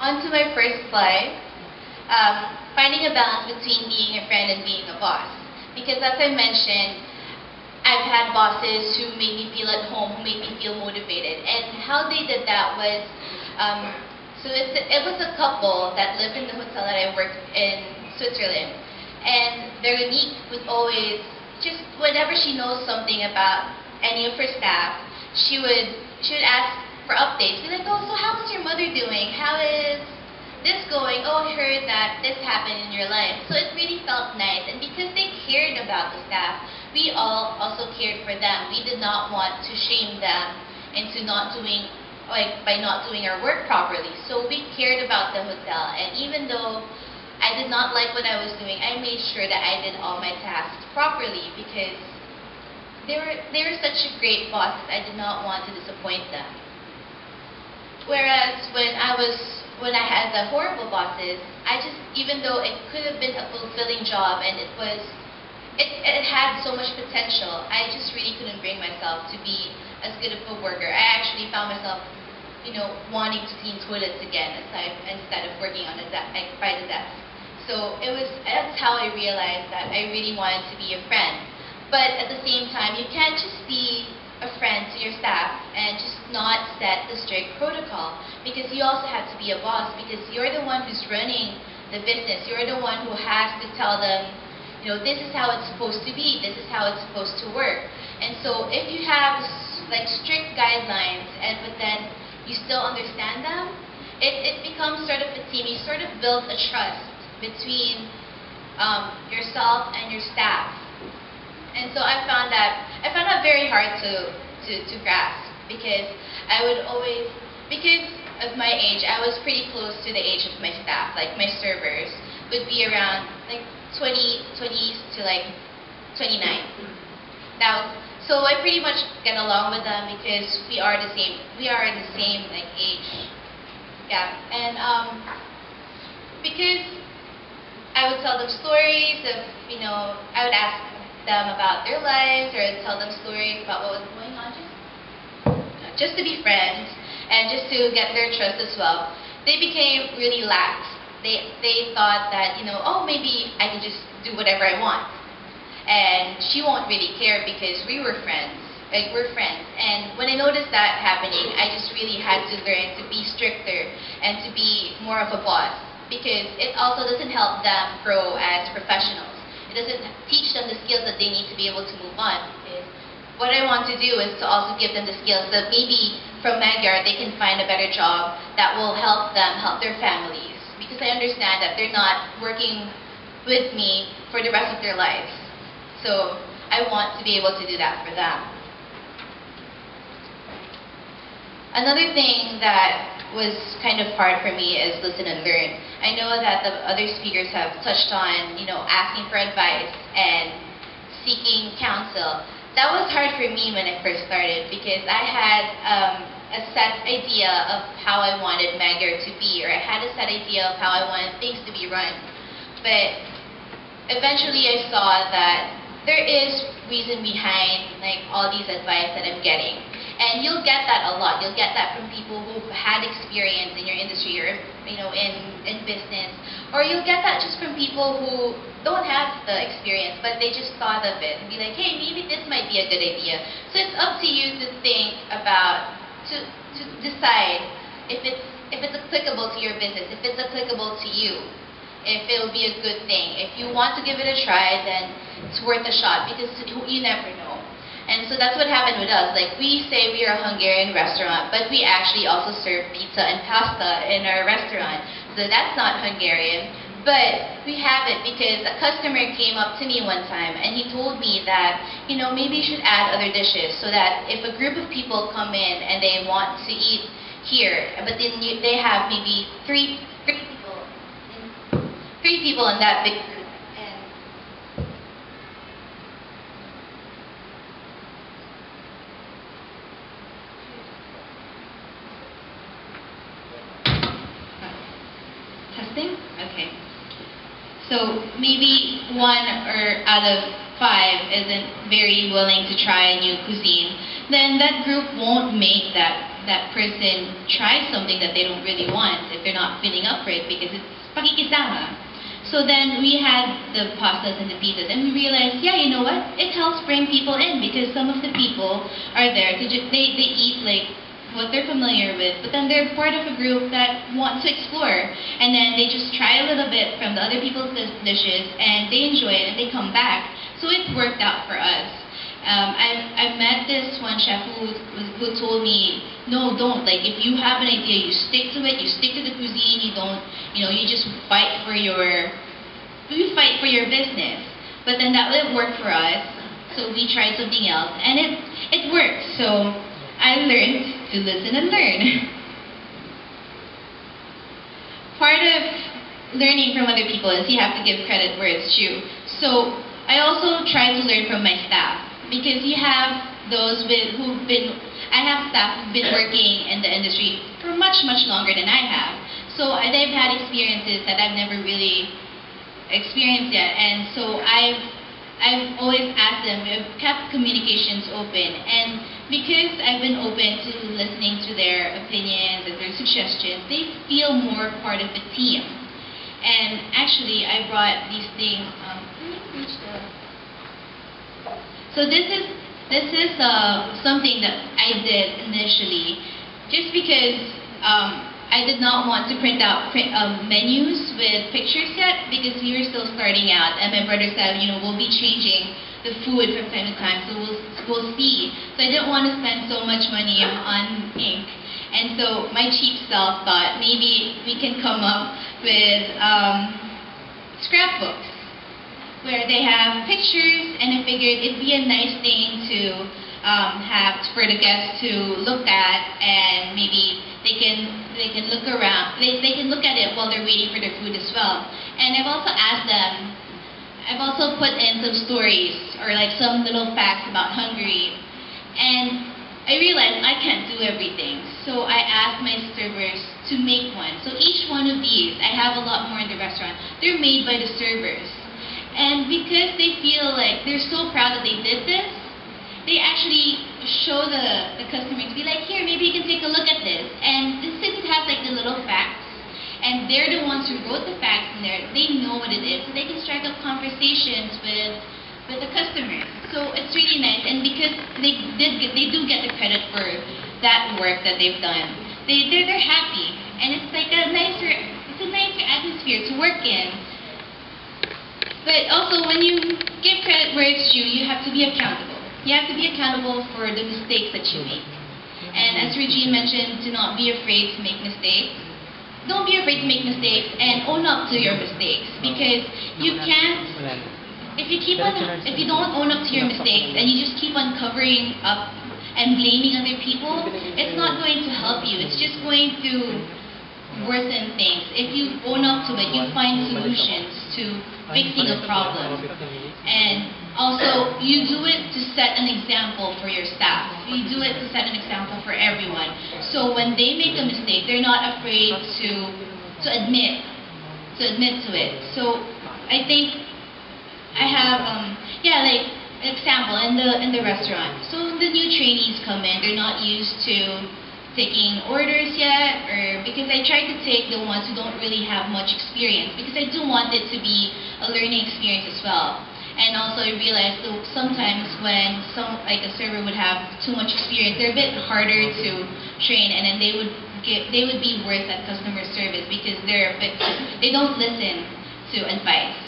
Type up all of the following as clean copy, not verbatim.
on to my first slide, finding a balance between being a friend and being a boss. Because as I mentioned, I've had bosses who made me feel at home, who made me feel motivated. And how they did that was, it was a couple that lived in the hotel that I worked in Switzerland. And their unique would always, just whenever she knows something about any of her staff, she would ask for updates. Be like, oh, so how's your mother doing? How is this going? Oh, I heard that this happened in your life. So it really felt nice. And because they cared about the staff, we all also cared for them. We did not want to shame them into not doing, by not doing our work properly. So we cared about the hotel. And even though I did not like what I was doing, I made sure that I did all my tasks properly because they were such a great bosses. I did not want to disappoint them. Whereas when I had the horrible bosses, even though it could have been a fulfilling job and it had so much potential, I just really couldn't bring myself to be as good of a worker. I actually found myself, wanting to clean toilets again instead of working on by the desk. So that's how I realized that I really wanted to be a friend. But at the same time, you can't just be a friend to your staff and just not set the strict protocol, because you also have to be a boss, because you're the one who's running the business. You're the one who has to tell them, this is how it's supposed to be, this is how it's supposed to work. And so if you have strict guidelines but then you still understand them, it becomes sort of a team. You sort of build a trust between yourself and your staff. And so I found that very hard to grasp, because because of my age, I was pretty close to the age of my staff. Like my servers would be around 20 to 29. Now, so I pretty much get along with them because we are the same age gap. And because I would tell them stories of, I would ask them about their lives, or I'd tell them stories about what was going on, just to be friends and just to get their trust as well. They became really lax. They thought that, oh, maybe I can just do whatever I want, and she won't really care because we were friends. We're friends. And when I noticed that happening, I just really had to learn to be stricter and to be more of a boss, because it also doesn't help them grow as professionals. It doesn't teach them the skills that they need to be able to move on. Because what I want to do is to also give them the skills that maybe from Magyar they can find a better job that will help them help their families. Because I understand that they're not working with me for the rest of their lives. So I want to be able to do that for them. Another thing that was kind of hard for me is listen and learn. I know that the other speakers have touched on, asking for advice and seeking counsel. That was hard for me when I first started, because I had a set idea of how I wanted Magyar to be, or I had a set idea of how I wanted things to be run. But eventually I saw that there is reason behind all these advice that I'm getting. And you'll get that a lot. You'll get that from people who've had experience in your industry, or in business. Or you'll get that just from people who don't have the experience, but they just thought of it and be like, hey, maybe this might be a good idea. So it's up to you to think about, to decide if it's applicable to your business, if it's applicable to you, if it will be a good thing. If you want to give it a try, then it's worth a shot, because you never know. And so that's what happened with us. We say we are a Hungarian restaurant, but we actually also serve pizza and pasta in our restaurant. So that's not Hungarian. But we have it because a customer came up to me one time and he told me that, maybe you should add other dishes, so that if a group of people come in and they want to eat here, but then they have maybe three people in that big group. Testing? Okay. So maybe 1 out of 5 isn't very willing to try a new cuisine. then that group won't make that person try something that they don't really want if they're not feeling up for it, because it's pakikisama. So then we had the pastas and the pizzas, and we realized, yeah, you know what? It helps bring people in, because some of the people are there to they eat like what they're familiar with, but then they're part of a group that wants to explore, and then they just try a little bit from the other people's dishes, and they enjoy it, and they come back. So it worked out for us. I've met this one chef who told me, no, don't. Like, if you have an idea, you stick to it. You stick to the cuisine. You don't, you just fight for your business. But then that didn't work for us, so we tried something else, and it worked. So I learned to listen and learn. Part of learning from other people is you have to give credit where it's due. So I also try to learn from my staff, because you have those I have staff who've been working in the industry for much, much longer than I have. So they've had experiences that I've never really experienced yet, and so I've always asked them, I've kept communications open, and because I've been open to listening to their opinions and their suggestions, they feel more part of the team. And actually, I brought these things. So this is something that I did initially, just because I did not want to print out menus with pictures yet, because we were still starting out, and my brother said, we'll be changing the food from time to time, so we'll see. So I didn't want to spend so much money on ink, and so my cheap self thought maybe we can come up with scrapbooks where they have pictures, and I figured it'd be a nice thing to have for the guests to look at, and maybe they can look around. They can look at it while they're waiting for their food as well. And I've also asked them. I've also put in some stories or like some little facts about Hungary, and I realized I can't do everything. So I asked my servers to make one. So each one of these, I have a lot more in the restaurant. They're made by the servers, and because they feel like they're so proud that they did this, they actually show the customer to be like, here, maybe you can take a look at this. And since it has like the little facts, and they're the ones who wrote the facts in there, they know what it is, so they can strike up conversations with the customers. So it's really nice, and because they do get the credit for that work that they've done, they're happy, and it's like a nicer atmosphere to work in. But also, when you give credit where it's due, you have to be accountable. You have to be accountable for the mistakes that you make. And as Regine mentioned, do not be afraid to make mistakes. Don't be afraid to make mistakes, and own up to your mistakes, because you can't. If you don't own up to your mistakes and you just keep on covering up and blaming other people, it's not going to help you. It's just going to worsen things. If you own up to it, you find solutions to fixing a problem. And also, you do it to set an example for your staff. You do it to set an example for everyone. So when they make a mistake, they're not afraid to admit to it. So I think I have like example in the restaurant. So the new trainees come in, they're not used to taking orders yet, or because I try to take the ones who don't really have much experience, because I do want it to be a learning experience as well. And also I realized that sometimes when a server would have too much experience, they're a bit harder to train, and then they would be worse at customer service because they don't listen to advice.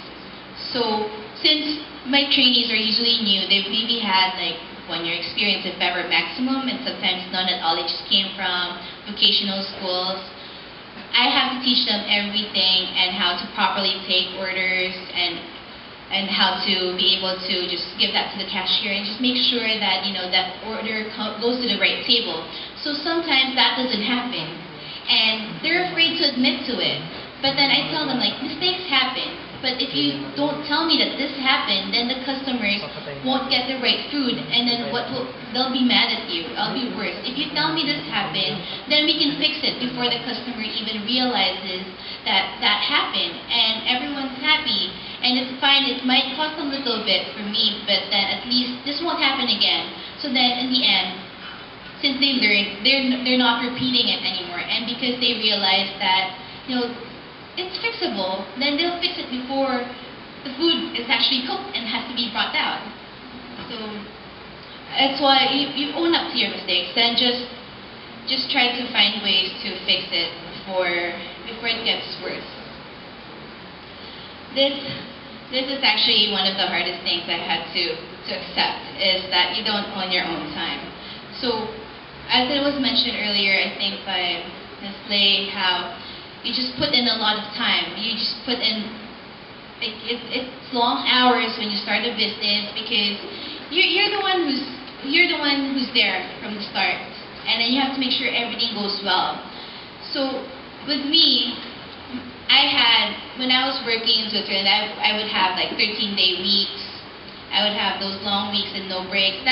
So since my trainees are usually new, they've maybe had like 1 year experience if ever maximum, and sometimes none at all. They just came from vocational schools. I have to teach them everything, and how to properly take orders, and how to be able to just give that to the cashier and just make sure that that order goes to the right table. So sometimes that doesn't happen, and they're afraid to admit to it. But then I tell them, like, mistakes happen. But if you don't tell me that this happened, then the customers won't get the right food, and then they'll be mad at you. I'll be worse. If you tell me this happened, then we can fix it before the customer even realizes that that happened, and everyone's happy. And it's fine. It might cost a little bit for me, but then at least this won't happen again. So then in the end, since they learned, they're not repeating it anymore, and because they realize that, you know, it's fixable, then they'll fix it before the food is actually cooked and has to be brought down. So that's why you own up to your mistakes and just try to find ways to fix it before it gets worse. This is actually one of the hardest things I had to accept, is that you don't own your own time. So, as it was mentioned earlier, I think by Ms. Lay, how you just put in a lot of time. You just put in, like, it's long hours when you start a business, because you're the one who's there from the start, and then you have to make sure everything goes well. So, with me, when I was working in Switzerland, I would have like 13-day weeks. I would have those long weeks and no breaks.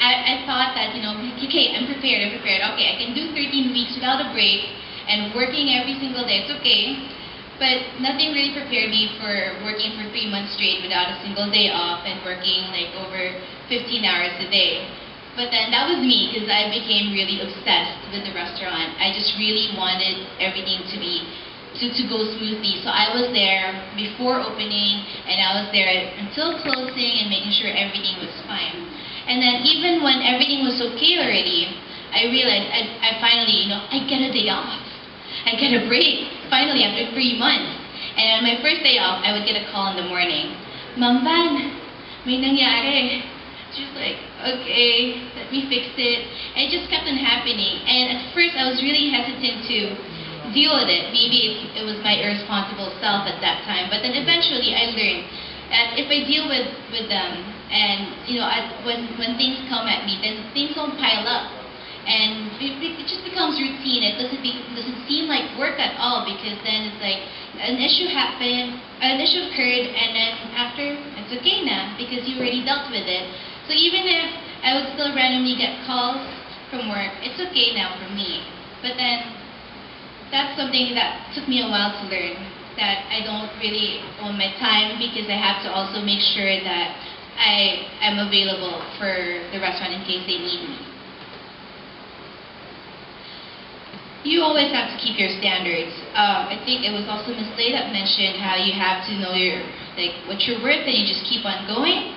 I thought that, you know, okay, I'm prepared. Okay, I can do 13 weeks without a break and working every single day. It's okay. But nothing really prepared me for working for 3 months straight without a single day off and working like over 15 hours a day. But then that was me, because I became really obsessed with the restaurant. I just really wanted everything to go smoothly. So I was there before opening, and I was there until closing and making sure everything was fine. And then even when everything was okay already, I realized I finally, you know, I get a day off. I get a break, finally, after 3 months. And on my first day off, I would get a call in the morning. Ma'am Van, may nangyari. She was like, okay, let me fix it. And it just kept on happening. And at first, I was really hesitant to deal with it. Maybe it was my irresponsible self at that time. But then eventually, I learned that if I deal with them, and you know, when things come at me, then things don't pile up, and it just becomes routine. It doesn't seem like work at all, because then it's like an issue occurred, and then after, it's okay now because you already dealt with it. So even if I would still randomly get calls from work, it's okay now for me. But then that's something that took me a while to learn, that I don't really own my time, because I have to also make sure that I am available for the restaurant in case they need me. You always have to keep your standards. I think it was also Ms. Lay that mentioned how you have to know what you're worth, and you just keep on going.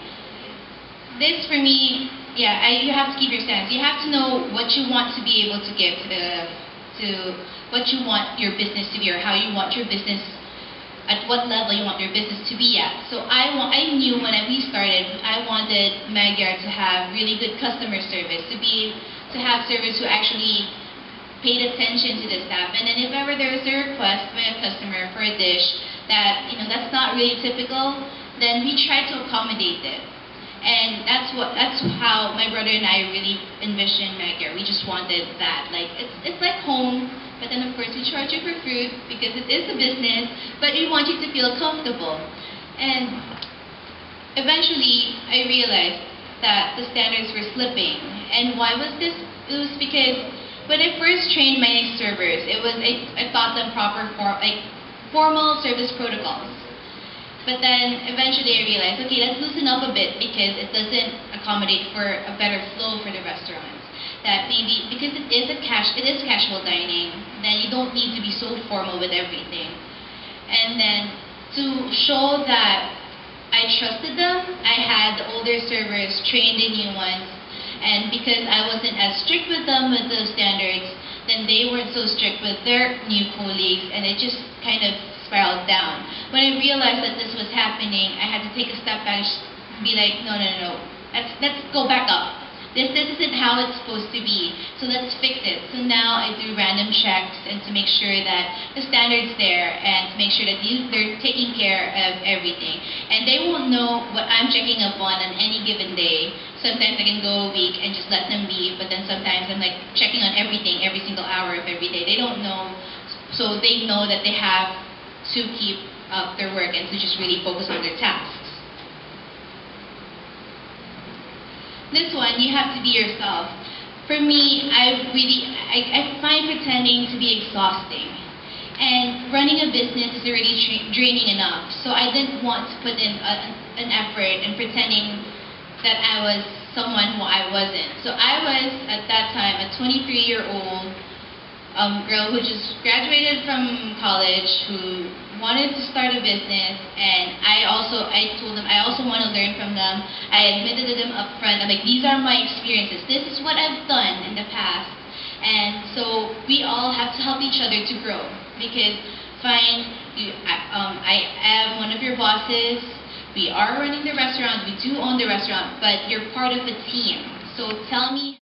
This, for me, yeah, you have to keep your standards. You have to know what you want to be able to give to what you want your business to be, or how you want your business, at what level you want your business to be at. So I knew when we started, I wanted Magyar to have really good customer service, to have servers who actually paid attention to the staff. And then if ever there was a request by a customer for a dish that, you know, that's not really typical, then we try to accommodate it. And that's how my brother and I really envisioned Magyar. We just wanted that. Like, it's like home, but then of course we charge you for food because it is a business, but we want you to feel comfortable. And eventually I realized that the standards were slipping. And why was this? It was because when I first trained my servers, I taught them formal service protocols. But then eventually I realized, okay, let's loosen up a bit, because it doesn't accommodate for a better flow for the restaurants. That maybe because it is casual dining, then you don't need to be so formal with everything. And then to show that I trusted them, I had the older servers train the new ones, and because I wasn't as strict with them with the standards, then they weren't so strict with their new colleagues, and it just kind of spiraled down. When I realized that this was happening, I had to take a step back and be like, no, let's go back up. This isn't how it's supposed to be, so let's fix it. So now I do random checks, and to make sure that the standard's there, and to make sure that they're taking care of everything. And they won't know what I'm checking up on any given day. Sometimes I can go a week and just let them be, but then sometimes I'm like checking on everything every single hour of every day. They don't know, so they know that they have to keep up their work and to just really focus on their tasks. This one, you have to be yourself. For me, I find pretending to be exhausting. And running a business is already draining enough. So I didn't want to put in an effort in pretending that I was someone who I wasn't. So I was, at that time, a 23-year-old girl who just graduated from college, who wanted to start a business, and I told them I also want to learn from them. I admitted to them up front, I'm like, these are my experiences. This is what I've done in the past. And so we all have to help each other to grow, because fine, I am one of your bosses, we are running the restaurant, we do own the restaurant, but you're part of a team. So tell me